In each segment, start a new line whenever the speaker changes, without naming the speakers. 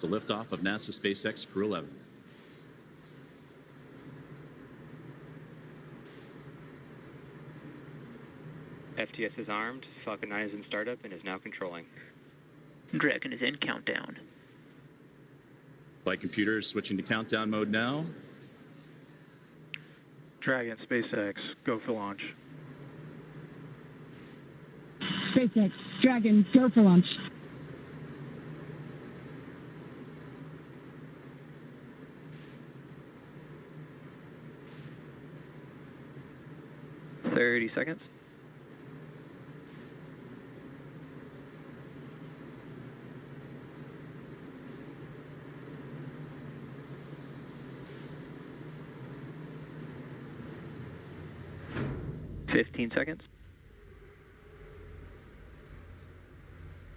to liftoff of NASA SpaceX Crew 11.
FTS is armed, Falcon 9 is in startup and is now controlling.
Dragon is in countdown.
Flight computers switching to countdown mode now.
Dragon, SpaceX, go for launch.
SpaceX, Dragon, go for launch.
"30 seconds. "15 seconds.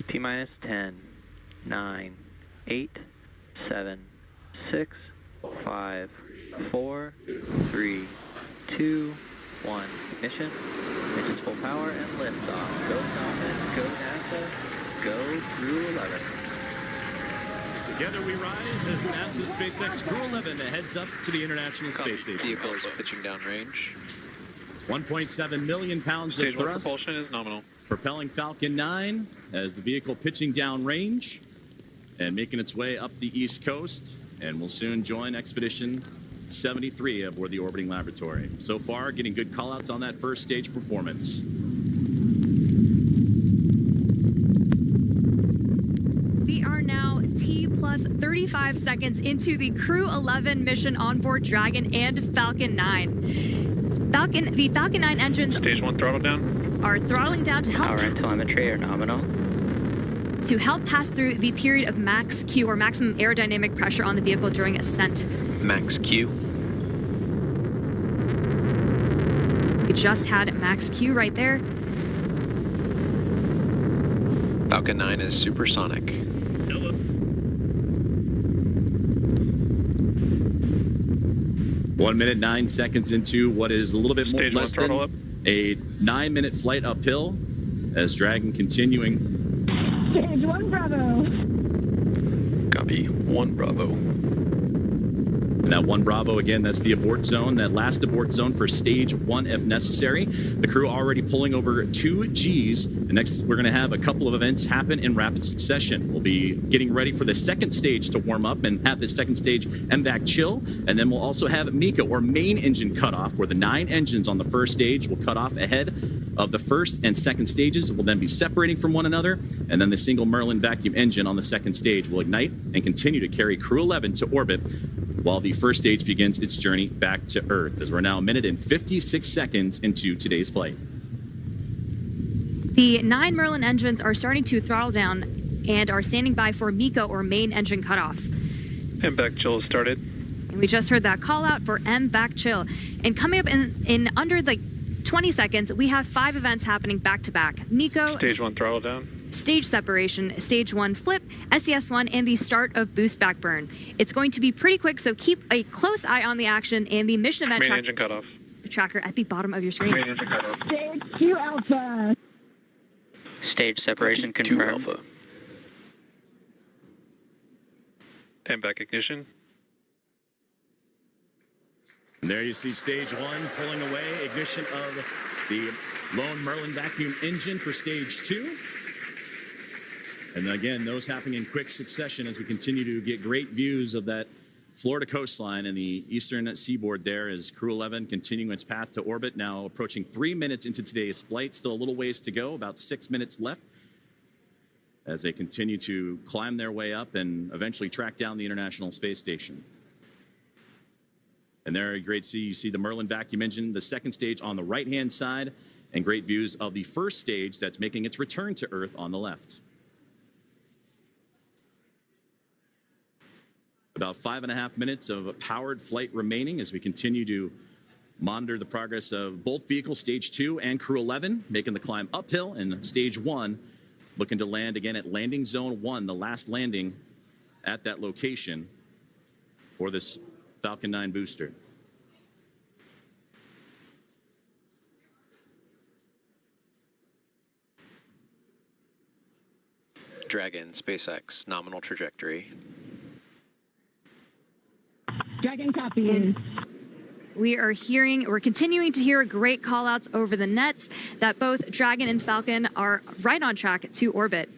T-minus 10, 9, 8, 7, 6, 5, 4, 3, 2, 1. Ignition. Ignition's full power and liftoff. Go Falcon, go NASA, go Crew 11.
Together we rise as NASA's SpaceX Crew 11 heads up to the International Space Station.
Vehicle is pitching down range.
1.7 million pounds of
Stage 1
thrust.
propulsion is nominal.
Propelling Falcon 9 as the vehicle pitching down range and making its way up the East Coast, and will soon join Expedition 73 aboard the orbiting laboratory. So far, getting good callouts on that first stage performance.
We are now T plus 35 seconds into the Crew 11 mission on board Dragon and Falcon 9. The Falcon 9 engines
Stage 1 throttle down.
are throttling down to help
Power and telemetry are nominal.
pass through the period of max Q, or maximum aerodynamic pressure on the vehicle during ascent.
Max Q.
We just had max Q right there.
Falcon 9 is supersonic.
1 minute, 9 seconds into what is a little bit more
Stage
less
1 throttle
than a 9-minute flight uphill as Dragon continuing.
Stage 1 Bravo.
Copy. 1 Bravo.
And that 1 Bravo, again, that's the abort zone, that last abort zone for stage 1 if necessary. The crew already pulling over 2 Gs. And next, we're going to have a couple of events happen in rapid succession. We'll be getting ready for the second stage to warm up and have the second stage MVAC chill. And then we'll also have MECA, or main engine cutoff, where the 9 engines on the first stage will cut off ahead of the first and second stages. Will then be separating from one another. And then the single Merlin vacuum engine on the second stage will ignite and continue to carry Crew 11 to orbit, while the first stage begins its journey back to Earth, as we're now 1 minute and 56 seconds into today's flight.
The 9 Merlin engines are starting to throttle down and are standing by for MECA, or main engine cutoff.
MVAC chill has started.
And we just heard that call out for MVAC chill. And coming up in under 20 seconds, we have 5 events happening back to back. MECA,
Stage 1 throttle down.
stage separation, stage 1 flip, SES1, and the start of boost back burn. It's going to be pretty quick, so keep a close eye on the action and the mission event
Main engine cutoff.
tracker at the bottom of your screen.
Main engine cutoff.
Stage 2 Alpha.
Stage separation
2
confirmed.
Alpha. MVAC ignition.
And there you see stage 1 pulling away, ignition of the lone Merlin vacuum engine for stage 2. And again, those happening in quick succession as we continue to get great views of that Florida coastline and the eastern seaboard there, as Crew 11 continuing its path to orbit, now approaching 3 minutes into today's flight. Still a little ways to go, about 6 minutes left, as they continue to climb their way up and eventually track down the International Space Station. And there, great see, you see the Merlin vacuum engine, the second stage on the right-hand side, and great views of the first stage that's making its return to Earth on the left. About 5.5 minutes of powered flight remaining as we continue to monitor the progress of both vehicles, stage 2 and Crew 11, making the climb uphill, and stage 1 looking to land again at landing zone 1, the last landing at that location for this Falcon 9 booster.
Dragon, SpaceX, nominal trajectory.
Dragon copies.
We're continuing to hear great callouts over the nets that both Dragon and Falcon are right on track to orbit.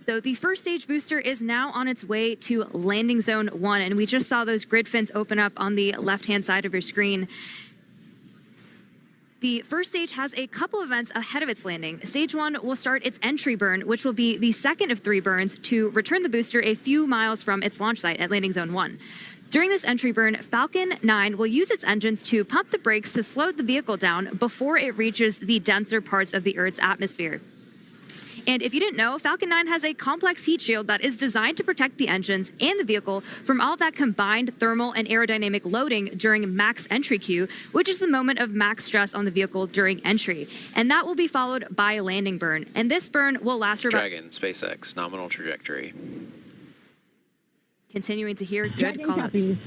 So the first stage booster is now on its way to landing zone 1, and we just saw those grid fins open up on the left-hand side of your screen. The first stage has a couple events ahead of its landing. Stage 1 will start its entry burn, which will be the second of 3 burns to return the booster a few miles from its launch site at landing zone 1. During this entry burn, Falcon 9 will use its engines to pump the brakes to slow the vehicle down before it reaches the denser parts of the Earth's atmosphere. And if you didn't know, Falcon 9 has a complex heat shield that is designed to protect the engines and the vehicle from all that combined thermal and aerodynamic loading during max entry Q, which is the moment of max stress on the vehicle during entry. And that will be followed by a landing burn. And this burn will last for about...
Dragon, SpaceX, nominal trajectory.
Continuing to hear good
Dragon
callouts.
copies.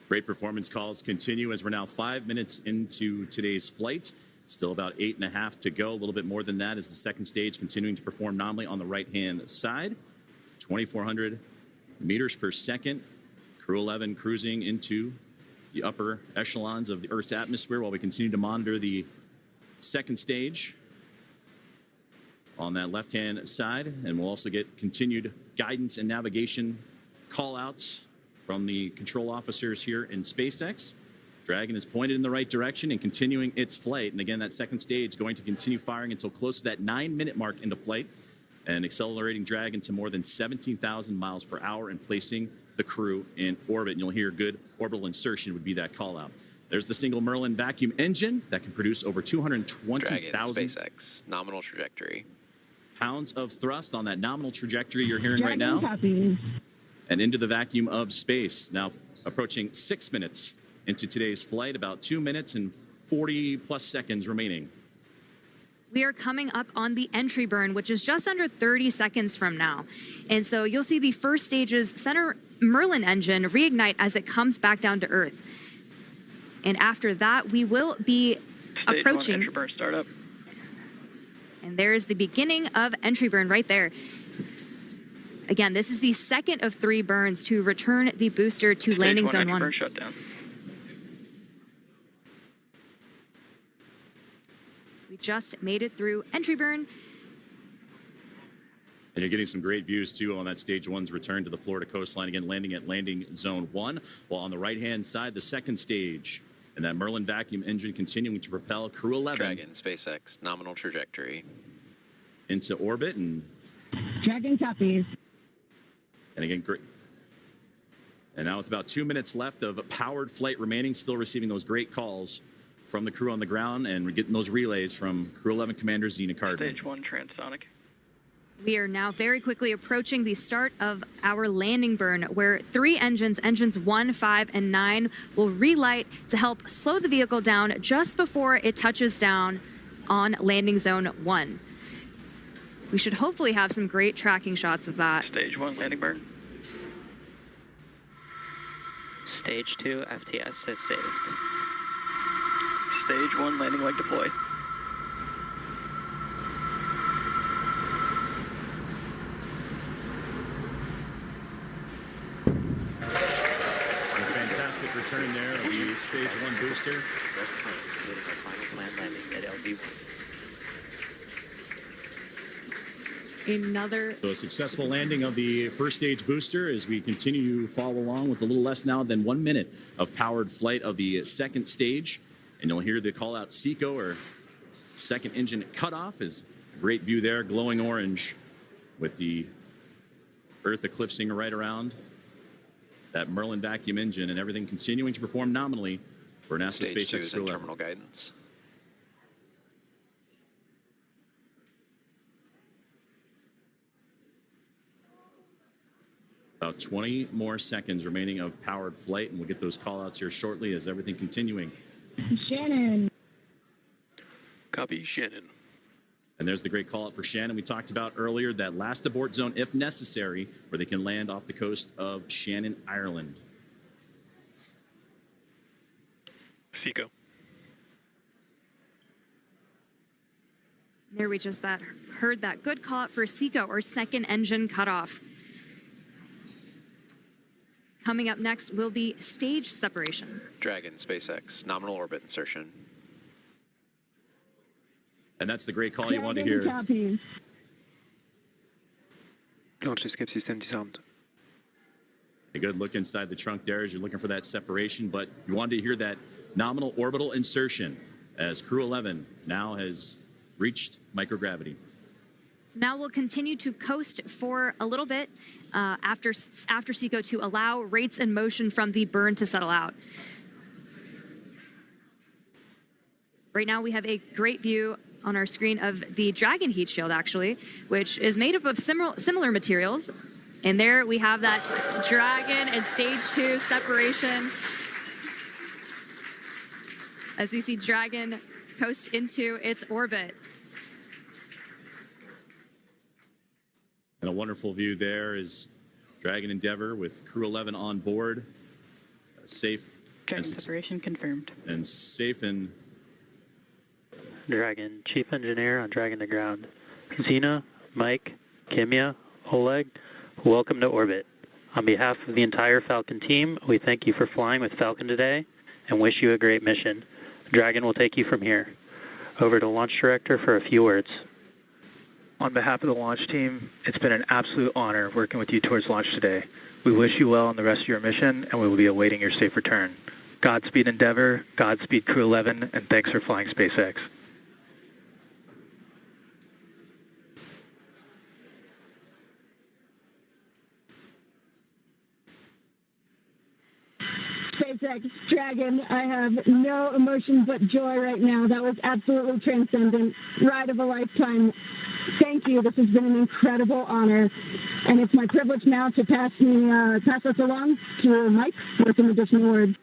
Great performance calls continue as we're now 5 minutes into today's flight. Still about 8.5 to go. A little bit more than that as the second stage continuing to perform nominally on the right-hand side. 2,400 meters per second. Crew 11 cruising into the upper echelons of the Earth's atmosphere while we continue to monitor the second stage on that left-hand side. And we'll also get continued guidance and navigation call-outs from the control officers here in SpaceX. Dragon is pointed in the right direction and continuing its flight. And again, that second stage going to continue firing until close to that 9-minute mark into flight and accelerating Dragon to more than 17,000 miles per hour and placing the crew in orbit. And you'll hear good orbital insertion would be that call out. There's the single Merlin vacuum engine that can produce over 220,000
SpaceX, nominal trajectory.
pounds of thrust on that nominal trajectory you're hearing right
Dragon
now.
copies.
And into the vacuum of space. Now approaching 6 minutes into today's flight, about 2 minutes and 40 plus seconds remaining.
We are coming up on the entry burn, which is just under 30 seconds from now. And so you'll see the first stage's center Merlin engine reignite as it comes back down to Earth. And after that, we will be
Stage
approaching.
1 entry burn startup.
And there's the beginning of entry burn right there. Again, this is the second of 3 burns to return the booster to landing
Stage 1
zone
entry
1.
burn shutdown.
We just made it through entry burn.
And you're getting some great views, too, on that Stage 1's return to the Florida coastline. Again, landing at landing zone 1. While on the right-hand side, the second stage. And that Merlin vacuum engine continuing to propel Crew 11
Dragon, SpaceX, nominal trajectory.
into orbit. And
Dragon copies.
again, great. And now with about 2 minutes left of powered flight remaining, still receiving those great calls from the crew on the ground. And we're getting those relays from Crew 11 Commander Zena Cardin.
Stage 1 transonic.
We are now very quickly approaching the start of our landing burn, where 3 engines 1, 5, and 9, will relight to help slow the vehicle down just before it touches down on landing zone 1. We should hopefully have some great tracking shots of that.
Stage 1 landing burn.
Stage 2, FTS has saved.
Stage 1 landing leg deploy.
A fantastic return there of the Stage 1 booster.
Rest plane, completing our final planned landing at LV1.
Another
So a successful landing of the first stage booster as we continue to follow along with a little less now than 1 minute of powered flight of the second stage. And you'll hear the call out SECO, or second engine cutoff, is a great view there, glowing orange with the Earth eclipsing right around that Merlin vacuum engine, and everything continuing to perform nominally for NASA
Stage 2
SpaceX
is
Crew
in
11.
terminal guidance.
About 20 more seconds remaining of powered flight, and we'll get those call outs here shortly as everything continuing.
Shannon.
Copy, Shannon.
And there's the great call out for Shannon we talked about earlier, that last abort zone, if necessary, where they can land off the coast of Shannon, Ireland.
SECO.
There we just heard that good call out for SECO, or second engine cutoff. Coming up next will be stage separation.
Dragon, SpaceX, nominal orbit insertion.
And that's the great call you want to hear.
Copies.
Launchescape 70
A good look inside the trunk there as you're looking for that separation, but you wanted to hear that nominal orbital insertion as Crew 11 now has reached microgravity.
So now we'll continue to coast for a little bit after SECO to allow rates and motion from the burn to settle out. Right now we have a great view on our screen of the Dragon heat shield, actually, which is made up of similar materials. And there we have that Dragon and stage 2 separation as we see Dragon coast into its orbit.
And a wonderful view there is Dragon Endeavour with Crew 11 on board, safe.
Dragon separation confirmed.
And safe and
Dragon, Chief Engineer on Dragon to ground. Xena, Mike, Kimya, Oleg, welcome to orbit. On behalf of the entire Falcon team, we thank you for flying with Falcon today and wish you a great mission. Dragon will take you from here. Over to Launch Director for a few words.
On behalf of the launch team, it's been an absolute honor working with you towards launch today. We wish you well on the rest of your mission, and we will be awaiting your safe return. Godspeed Endeavour, Godspeed Crew 11, and thanks for flying SpaceX.
SpaceX, Dragon, I have no emotion but joy right now. That was absolutely transcendent. Ride of a lifetime. Thank you. This has been an incredible honor. And it's my privilege now to pass us along to Mike with some additional words.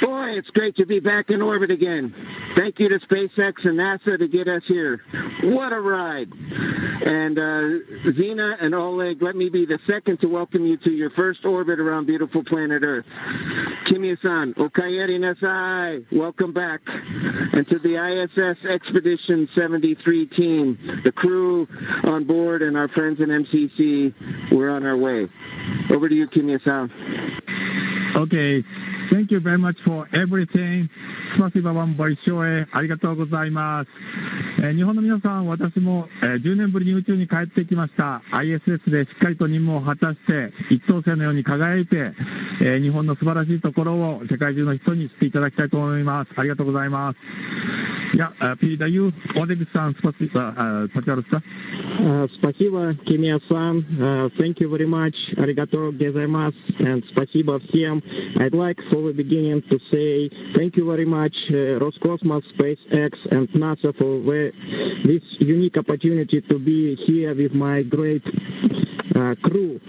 Boy, it's great to be back in orbit again. Thank you to SpaceX and NASA to get us here. What a ride. And Xena and Oleg, let me be the second to welcome you to your first orbit around beautiful planet Earth. Kimya-san, Okayeri Nasai, welcome back. And to the ISS Expedition 73 team, the crew on board and our friends in MCC, we're on our way. Over to you, Kimya-san.
Okay. Thank you very much for everything. スパシバワンボイショーへありがとうございます。日本の皆さん、私も、10年ぶりに宇宙に帰ってきました。ISS でしっかりと任務を果たして、一等星のように輝いて、日本の素晴らしいところを世界中の人に知っていただきたいと思います。ありがとうございます。Я передаю Олег-сан, пожалуйста.
Спасибо, Kimya-san. Thank you very much. Arigato gozaimasu. And спасибо всем. I'd like for the beginning to say thank you very much, Roscosmos, SpaceX, and NASA for this unique opportunity to be here with my great crew.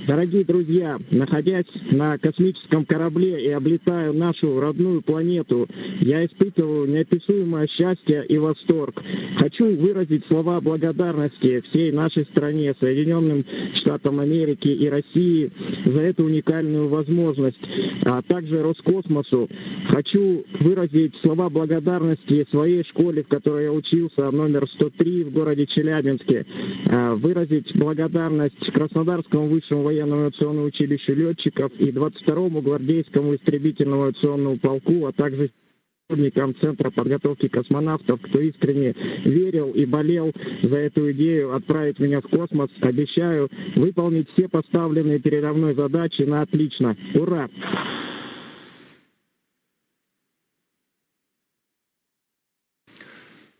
Дорогие друзья, находясь на космическом корабле и облетая нашу родную планету, я испытываю неописуемое счастье и восторг. Хочу выразить слова благодарности всей нашей стране, Соединенным Штатам Америки и России за эту уникальную возможность, а также Роскосмосу. Хочу выразить слова благодарности своей школе, в которой я учился, номер 103 в городе Челябинске, выразить благодарность Краснодарскому высшему военному авиационному училищу летчиков и 22-му гвардейскому истребительному авиационному полку, а также сотрудникам Центра подготовки космонавтов, кто искренне верил и болел за эту идею отправить меня в космос. Обещаю выполнить все поставленные передо мной задачи на отлично. Ура!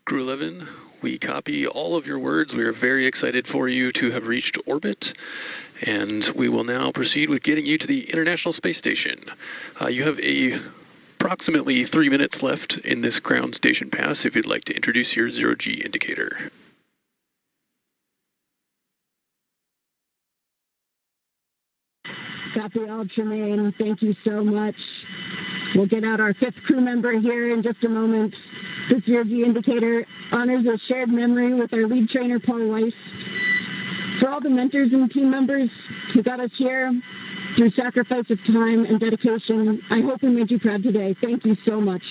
Crew 11, we copy all of your words. We are very excited for you to have reached orbit, and we will now proceed with getting you to the International Space Station. You have approximately 3 minutes left in this ground station pass if you'd like to introduce your zero-G indicator.
Copy all, Tremaine. Thank you so much. We'll get out our 5th crew member here in just a moment. This zero-G indicator honors a shared memory with our lead trainer, Paul Weiss. For all the mentors and team members who got us here through sacrifice of time and dedication, I hope we made you proud today. Thank you so much.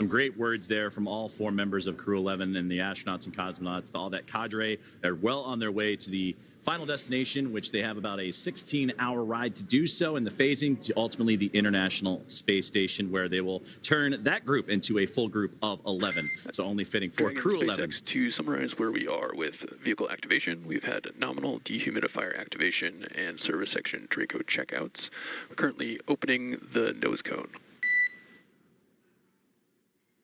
Some great words there from all 4 members of Crew 11 and the astronauts and cosmonauts, all that cadre. They're well on their way to the final destination, which they have about a 16-hour ride to do so, in the phasing to ultimately the International Space Station, where they will turn that group into a full group of 11. So only fitting for Crew 11.
To summarize where we are with vehicle activation, we've had nominal dehumidifier activation and service section Draco checkouts. We're currently opening the nose cone.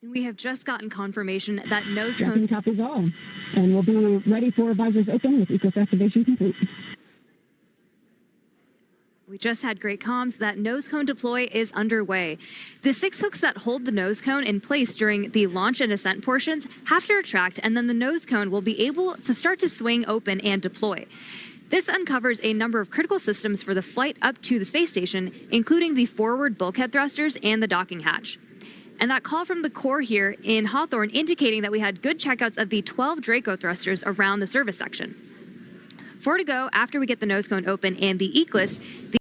We have just gotten confirmation that nose cone...
Copies all. And we'll be ready for visors open with ECOS activation complete.
We just had great comms that nose cone deploy is underway. The 6 hooks that hold the nose cone in place during the launch and ascent portions have to retract, and then the nose cone will be able to start to swing open and deploy. This uncovers a number of critical systems for the flight up to the space station, including the forward bulkhead thrusters and the docking hatch. And that call from the core here in Hawthorne indicating that we had good checkouts of the 12 Draco thrusters around the service section. 4 to go after we get the nose cone open and the ECLS.